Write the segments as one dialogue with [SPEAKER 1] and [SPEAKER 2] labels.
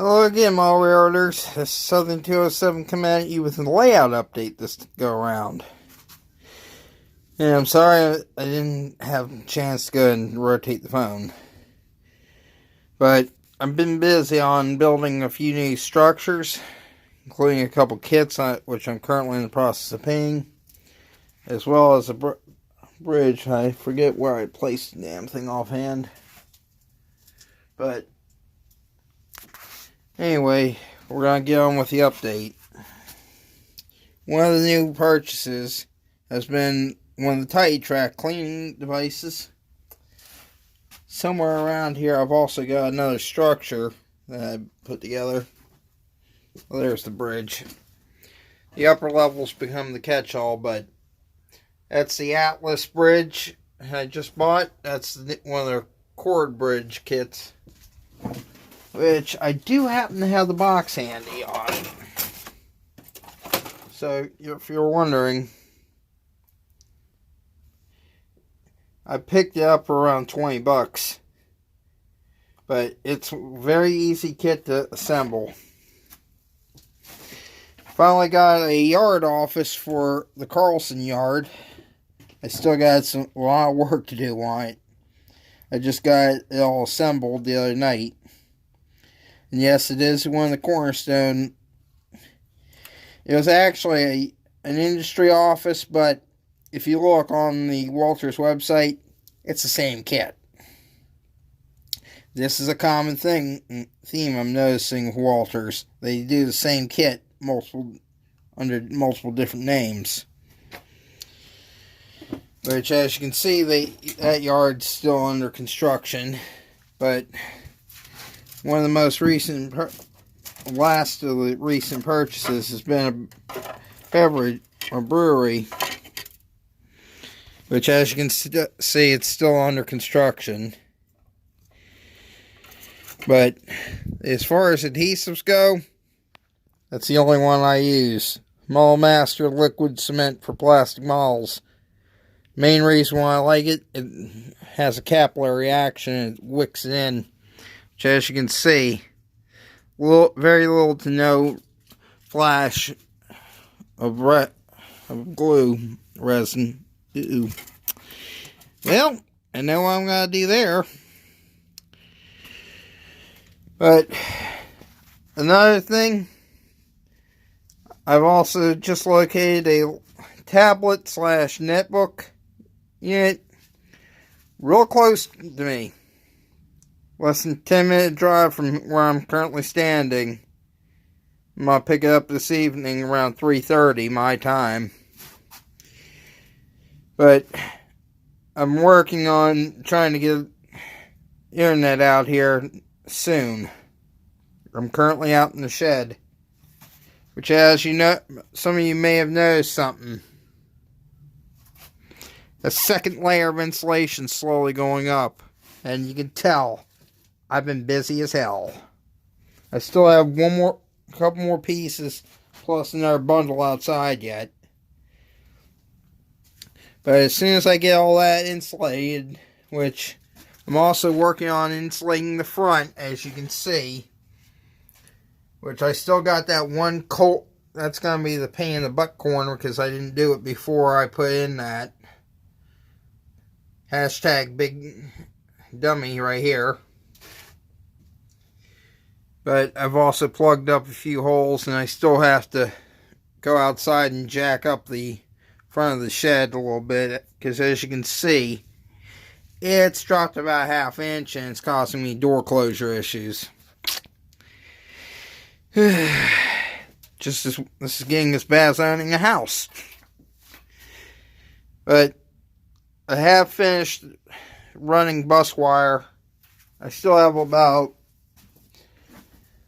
[SPEAKER 1] Hello again, my railroaders. This is Southern 207 coming at you with a layout update this go around. And I'm sorry I didn't have a chance to go and rotate the phone. But I've been busy on building a few new structures, including a couple kits which I'm currently in the process of painting, as well as a bridge. I forget where I placed the damn thing offhand. But anyway, we're going to get on with the update. One of the new purchases has been one of the Tidy-Track cleaning devices. Somewhere around here I've also got another structure that I put together. Well, there's the bridge. The upper levels become the catch-all, but that's the Atlas bridge I just bought. That's one of their cord bridge kits, which I do happen to have the box handy on. So, if you're wondering, I picked it up for around 20 bucks. But it's a very easy kit to assemble. Finally got a yard office for the Carlson yard. I still got a lot of work to do on it. I just got it all assembled the other night. And yes, it is one of the Cornerstone. It was actually an industry office, but if you look on the Walters website, it's the same kit. This is a common theme I'm noticing with Walters. They do the same kit under multiple different names. Which, as you can see, that yard's still under construction. But one of the most recent, last of the recent purchases has been a brewery. Which, as you can see, it's still under construction. But as far as adhesives go, that's the only one I use. Mall Master Liquid Cement for plastic malls. Main reason why I like it, it has a capillary action and it wicks it in. Which, as you can see, very little to no flash of glue resin. Ooh. Well, I know what I'm going to do there. But another thing, I've also just located a tablet / netbook unit real close to me. Less than 10-minute drive from where I'm currently standing. I'm going to pick it up this evening around 3:30 my time. But I'm working on trying to get internet out here soon. I'm currently out in the shed. Which, as you know, some of you may have noticed something. A second layer of insulation slowly going up. And you can tell I've been busy as hell. I still have couple more pieces plus another bundle outside yet. But as soon as I get all that insulated, which I'm also working on insulating the front, as you can see, which I still got that one coat. That's going to be the pain in the butt corner because I didn't do it before I put in that. Hashtag big dummy right here. But I've also plugged up a few holes, and I still have to go outside and jack up the front of the shed a little bit, because as you can see, it's dropped about ½ inch and it's causing me door closure issues. This is getting as bad as owning a house. But I have finished running bus wire. I still have about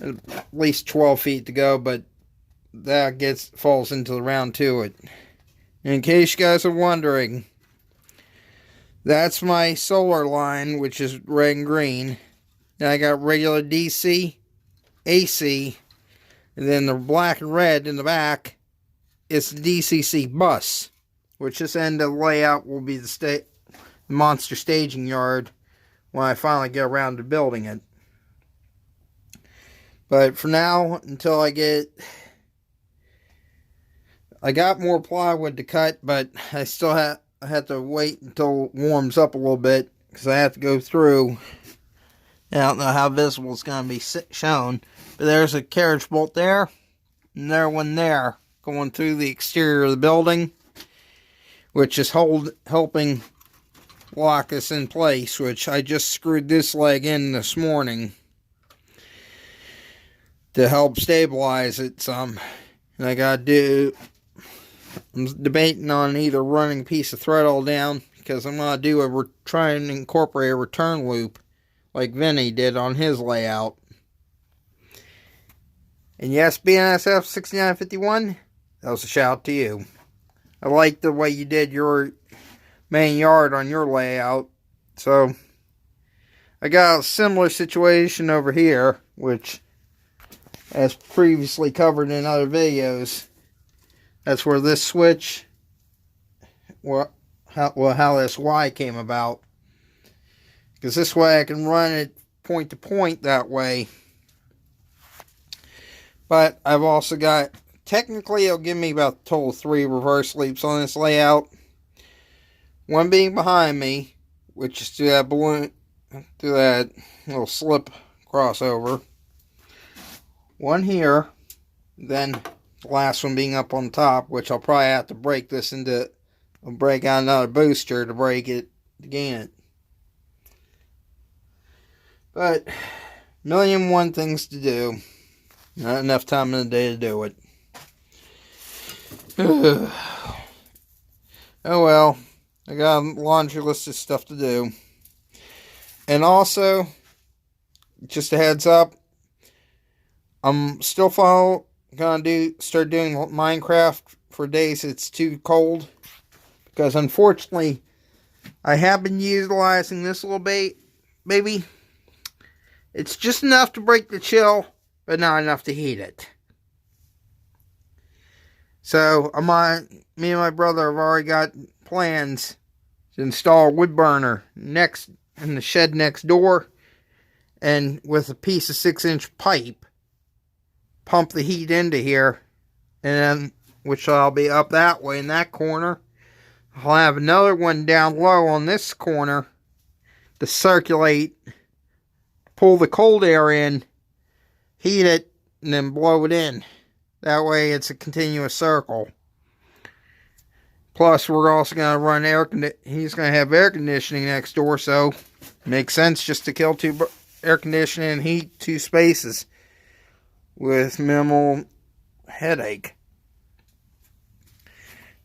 [SPEAKER 1] at least 12 feet to go, but that falls into the round to it. In case you guys are wondering, that's my solar line, which is red and green. Then I got regular DC, AC, and then the black and red in the back is the DCC bus, which this end of the layout will be the monster staging yard when I finally get around to building it. But for now, until I got more plywood to cut, but I still have to wait until it warms up a little bit, because I have to go through. I don't know how visible it's going to be shown, but there's a carriage bolt there, and there's one there, going through the exterior of the building, which is helping lock us in place, which I just screwed this leg in this morning to help stabilize it some. And I'm debating on either running a piece of thread all down, because I'm going to try and incorporate a return loop like Vinny did on his layout. And yes, BNSF 6951, that was a shout out to you. I like the way you did your main yard on your layout. So I got a similar situation over here, which, as previously covered in other videos, that's where this switch, how this Y came about. Because this way I can run it point to point that way. But I've also got, technically it'll give me about a total of 3 reverse loops on this layout. One being behind me, which is through that balloon, through that little slip crossover. One here, then the last one being up on top, which I'll probably have to break out another booster to break it, to gain it. But, 1,000,001 things to do. Not enough time in the day to do it. Oh well, I got a laundry list of stuff to do. And also, just a heads up, I'm still gonna start doing Minecraft for days it's too cold, because unfortunately I have been utilizing this little baby. It's just enough to break the chill, but not enough to heat it. So me and my brother have already got plans to install a wood burner in the shed next door, and with a piece of 6-inch pipe, pump the heat into here, and then, which I'll be up that way in that corner. I'll have another one down low on this corner to circulate, pull the cold air in, heat it, and then blow it in. That way it's a continuous circle. Plus, we're also going to run he's going to have air conditioning next door, so it makes sense just to kill 2 air conditioning and heat 2 spaces with minimal headache.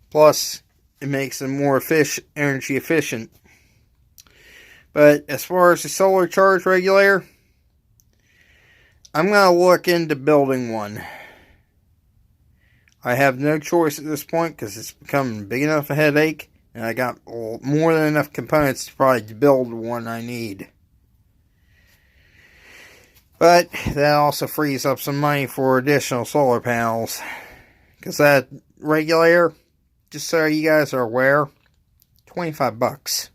[SPEAKER 1] Plus, it makes them more energy efficient. But as far as the solar charge regulator, I'm going to look into building one. I have no choice at this point, because it's becoming big enough a headache, and I got more than enough components to probably build one I need. But that also frees up some money for additional solar panels, because that regulator, just so you guys are aware, $25.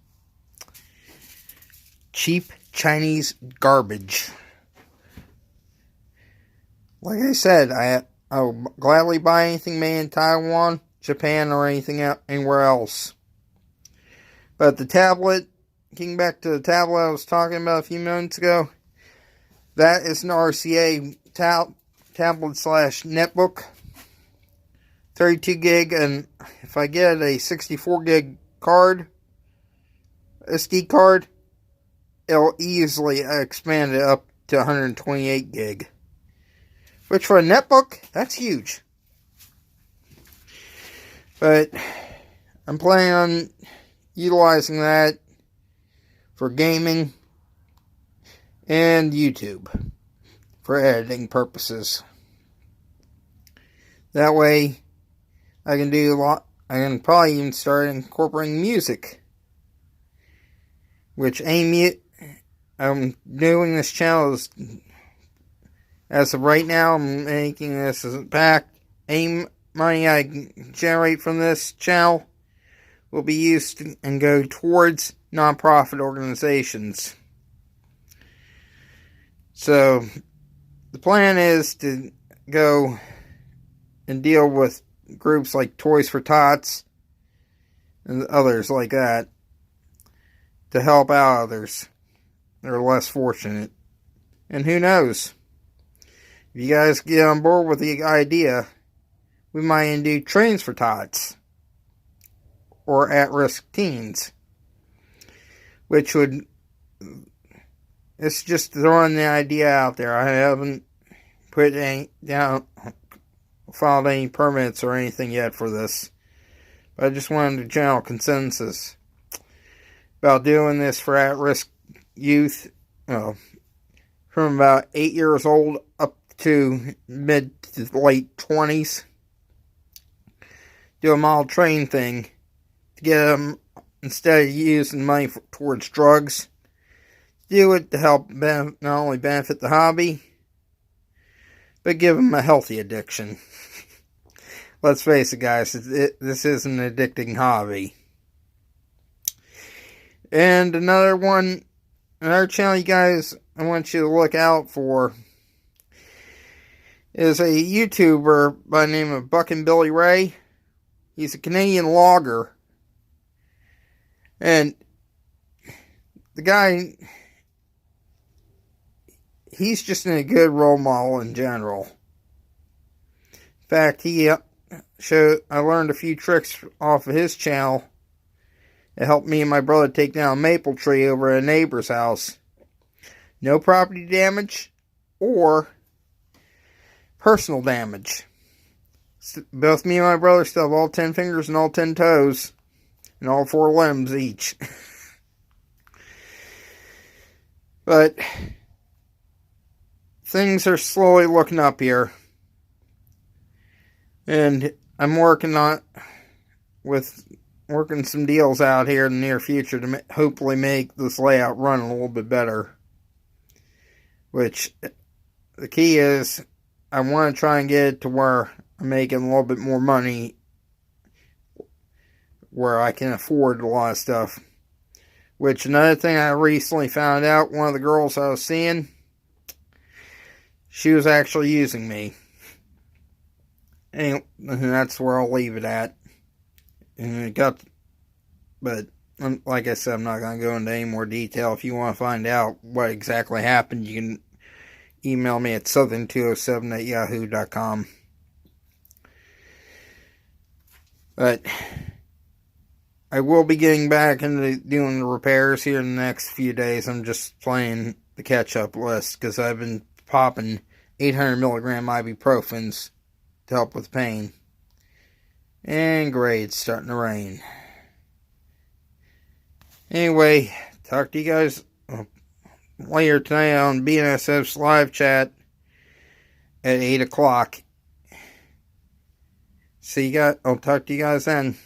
[SPEAKER 1] Cheap Chinese garbage. Like I said, I'll gladly buy anything made in Taiwan, Japan, or anywhere else. But the tablet, getting back to the tablet I was talking about a few minutes ago, that is an RCA tablet / netbook. 32 gig, and if I get a 64 gig SD card, it'll easily expand it up to 128 gig. Which for a netbook, that's huge. But I'm planning on utilizing that for gaming and YouTube for editing purposes. That way, I can do a lot. I can probably even start incorporating music. Which I'm doing this channel as of right now. I'm making this as a pack. Money I generate from this channel will be used and go towards non-profit organizations. So, the plan is to go and deal with groups like Toys for Tots and others like that to help out others that are less fortunate. And who knows? If you guys get on board with the idea, we might even do Trains for Tots or at-risk teens, which would, it's just throwing the idea out there. I haven't put any down, filed any permits or anything yet for this, but I just wanted a general consensus about doing this for at-risk youth, from about 8 years old up to mid to late 20s. Do a mild train thing to get them, instead of using money towards drugs, do it to help not only benefit the hobby, but give them a healthy addiction. Let's face it, guys, this is an addicting hobby. And another channel you guys, I want you to look out for is a YouTuber by the name of Buck and Billy Ray. He's a Canadian logger. And the guy, he's just a good role model in general. In fact, I learned a few tricks off of his channel. It helped me and my brother take down a maple tree over at a neighbor's house. No property damage or personal damage. Both me and my brother still have all 10 fingers and all 10 toes. And all 4 limbs each. But things are slowly looking up here. And I'm working some deals out here in the near future to hopefully make this layout run a little bit better. Which, the key is, I want to try and get it to where I'm making a little bit more money, where I can afford a lot of stuff. Which, another thing I recently found out, one of the girls I was seeing, she was actually using me. And that's where I'll leave it at. But like I said, I'm not going to go into any more detail. If you want to find out what exactly happened, you can email me at southern207@yahoo.com. But I will be getting back into doing the repairs here in the next few days. I'm just playing the catch-up list because I've been popping 800 milligram ibuprofens to help with pain. And great, it's starting to rain. Anyway, talk to you guys later tonight on BNSF's live chat at 8 o'clock. I'll talk to you guys then.